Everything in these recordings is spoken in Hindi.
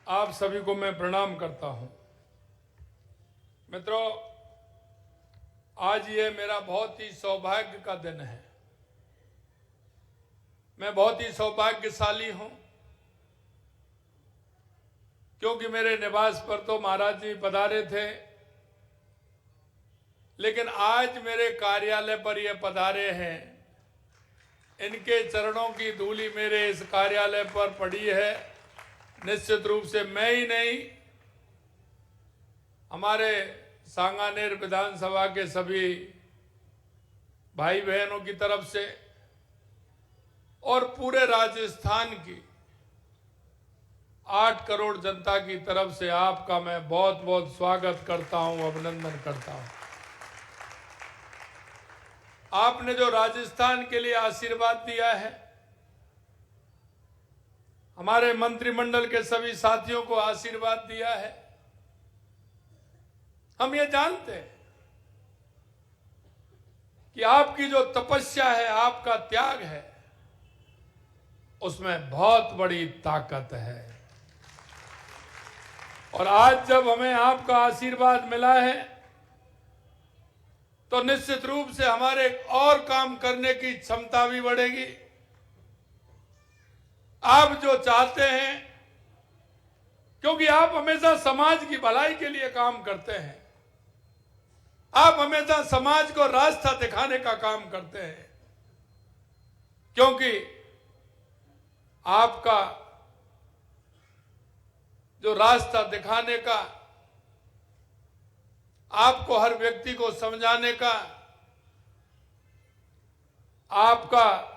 आप सभी को मैं प्रणाम करता हूं। मित्रों, आज ये मेरा बहुत ही सौभाग्य का दिन है। मैं बहुत ही सौभाग्यशाली हूं क्योंकि मेरे निवास पर तो महाराज जी पधारे थे, लेकिन आज मेरे कार्यालय पर ये पधारे हैं। इनके चरणों की धूलि मेरे इस कार्यालय पर पड़ी है। निश्चित रूप से मैं ही नहीं, हमारे सांगानेर विधानसभा के सभी भाई बहनों की तरफ से और पूरे राजस्थान की 8 करोड़ जनता की तरफ से आपका मैं बहुत बहुत स्वागत करता हूं, अभिनंदन करता हूं। आपने जो राजस्थान के लिए आशीर्वाद दिया है, हमारे मंत्रिमंडल के सभी साथियों को आशीर्वाद दिया है, हम ये जानते हैं कि आपकी जो तपस्या है, आपका त्याग है, उसमें बहुत बड़ी ताकत है। और आज जब हमें आपका आशीर्वाद मिला है तो निश्चित रूप से हमारे और काम करने की क्षमता भी बढ़ेगी। आप जो चाहते हैं, क्योंकि आप हमेशा समाज की भलाई के लिए काम करते हैं, आप हमेशा समाज को रास्ता दिखाने का काम करते हैं, क्योंकि आपका जो रास्ता दिखाने का, आपको हर व्यक्ति को समझाने का, आपका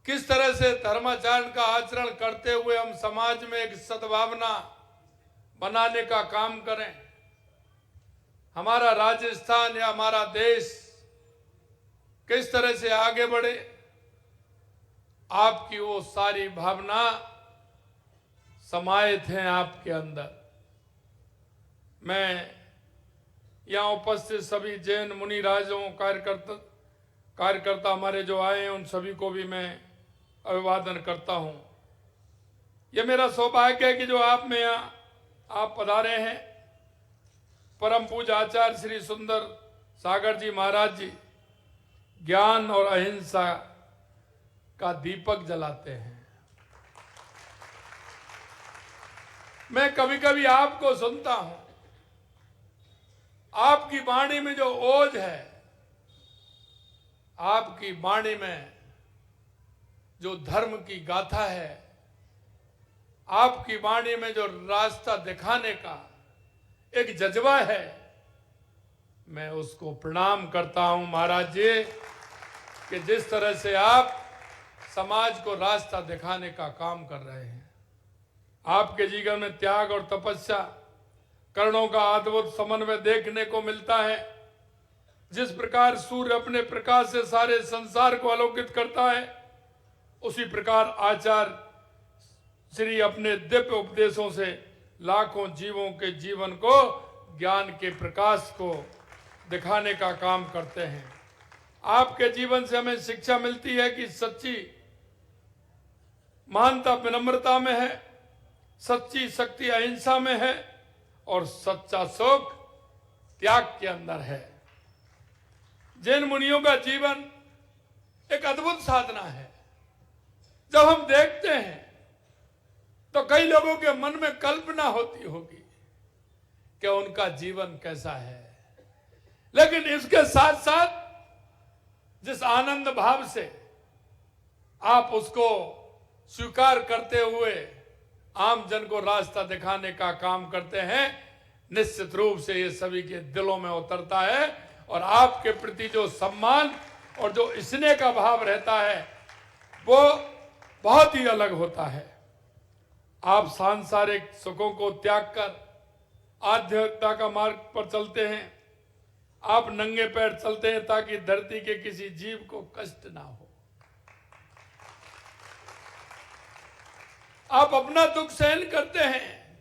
किस तरह से धर्माचरण का आचरण करते हुए हम समाज में एक सद्भावना बनाने का काम करें, हमारा राजस्थान या हमारा देश किस तरह से आगे बढ़े, आपकी वो सारी भावना समाहित हैं आपके अंदर। मैं यहाँ उपस्थित सभी जैन मुनि राजों कार्यकर्ता हमारे जो आए हैं, उन सभी को भी मैं अभिवादन करता हूँ। यह मेरा सौभाग्य है कि जो आप में यहाँ आप पधारे हैं। परम पूज्य आचार्य श्री सुंदर सागर जी महाराज जी ज्ञान और अहिंसा का दीपक जलाते हैं। मैं कभी कभी आपको सुनता हूं, आपकी वाणी में जो ओज है, आपकी वाणी में जो धर्म की गाथा है, आपकी वाणी में जो रास्ता दिखाने का एक जज्बा है, मैं उसको प्रणाम करता हूं महाराज जी कि जिस तरह से आप समाज को रास्ता दिखाने का काम कर रहे हैं। आपके जीवन में त्याग और तपस्या, कर्णों का अद्भुत समन्वय देखने को मिलता है। जिस प्रकार सूर्य अपने प्रकाश से सारे संसार को आलोकित करता है, उसी प्रकार आचार्य श्री अपने दिव्य उपदेशों से लाखों जीवों के जीवन को, ज्ञान के प्रकाश को दिखाने का काम करते हैं। आपके जीवन से हमें शिक्षा मिलती है कि सच्ची महानता विनम्रता में है, सच्ची शक्ति अहिंसा में है और सच्चा सुख त्याग के अंदर है। जैन मुनियों का जीवन एक अद्भुत साधना है। जब हम देखते हैं तो कई लोगों के मन में कल्पना होती होगी कि उनका जीवन कैसा है, लेकिन इसके साथ साथ जिस आनंद भाव से आप उसको स्वीकार करते हुए आम जन को रास्ता दिखाने का काम करते हैं, निश्चित रूप से ये सभी के दिलों में उतरता है और आपके प्रति जो सम्मान और जो स्नेह का भाव रहता है, वो बहुत ही अलग होता है। आप सांसारिक सुखों को त्याग कर आध्यात्मिकता का मार्ग पर चलते हैं। आप नंगे पैर चलते हैं ताकि धरती के किसी जीव को कष्ट ना हो। आप अपना दुख सहन करते हैं,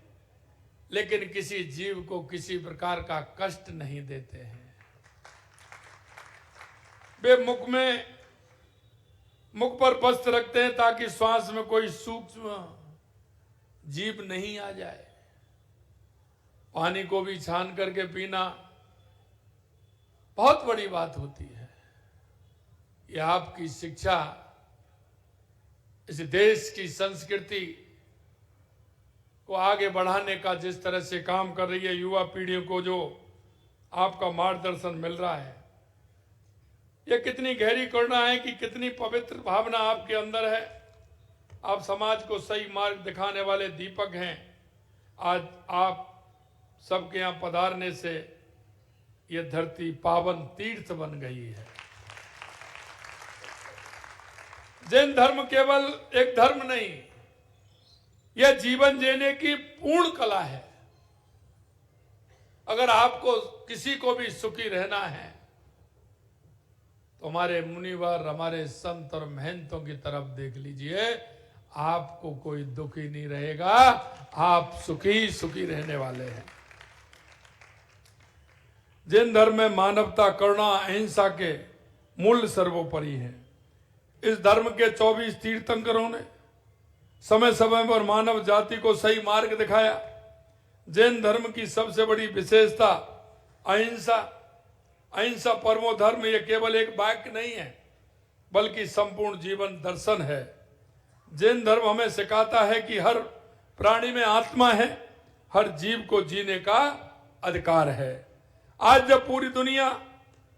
लेकिन किसी जीव को किसी प्रकार का कष्ट नहीं देते हैं। वे मुख पर वस्त्र रखते हैं ताकि श्वास में कोई सूक्ष्म जीभ नहीं आ जाए। पानी को भी छान करके पीना बहुत बड़ी बात होती है। ये आपकी शिक्षा इस देश की संस्कृति को आगे बढ़ाने का जिस तरह से काम कर रही है, युवा पीढ़ियों को जो आपका मार्गदर्शन मिल रहा है, ये कितनी गहरी करुणा है कि कितनी पवित्र भावना आपके अंदर है। आप समाज को सही मार्ग दिखाने वाले दीपक हैं। आज आप सबके यहाँ पधारने से ये धरती पावन तीर्थ बन गई है। जैन धर्म केवल एक धर्म नहीं, यह जीवन जीने की पूर्ण कला है। अगर आपको किसी को भी सुखी रहना है तो हमारे मुनिवर, हमारे संत और महंतों की तरफ देख लीजिए। आपको कोई दुखी नहीं रहेगा, आप सुखी सुखी रहने वाले हैं। जैन धर्म में मानवता, करुणा, अहिंसा के मूल्य सर्वोपरि हैं। इस धर्म के 24 तीर्थंकरों ने समय समय पर मानव जाति को सही मार्ग दिखाया। जैन धर्म की सबसे बड़ी विशेषता अहिंसा। अहिंसा परमो धर्म, यह केवल एक वाक्य नहीं है बल्कि संपूर्ण जीवन दर्शन है। जैन धर्म हमें सिखाता है कि हर प्राणी में आत्मा है, हर जीव को जीने का अधिकार है। आज जब पूरी दुनिया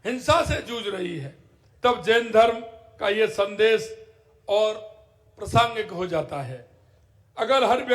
हिंसा से जूझ रही है, तब जैन धर्म का यह संदेश और प्रासंगिक हो जाता है। अगर हर व्यक्ति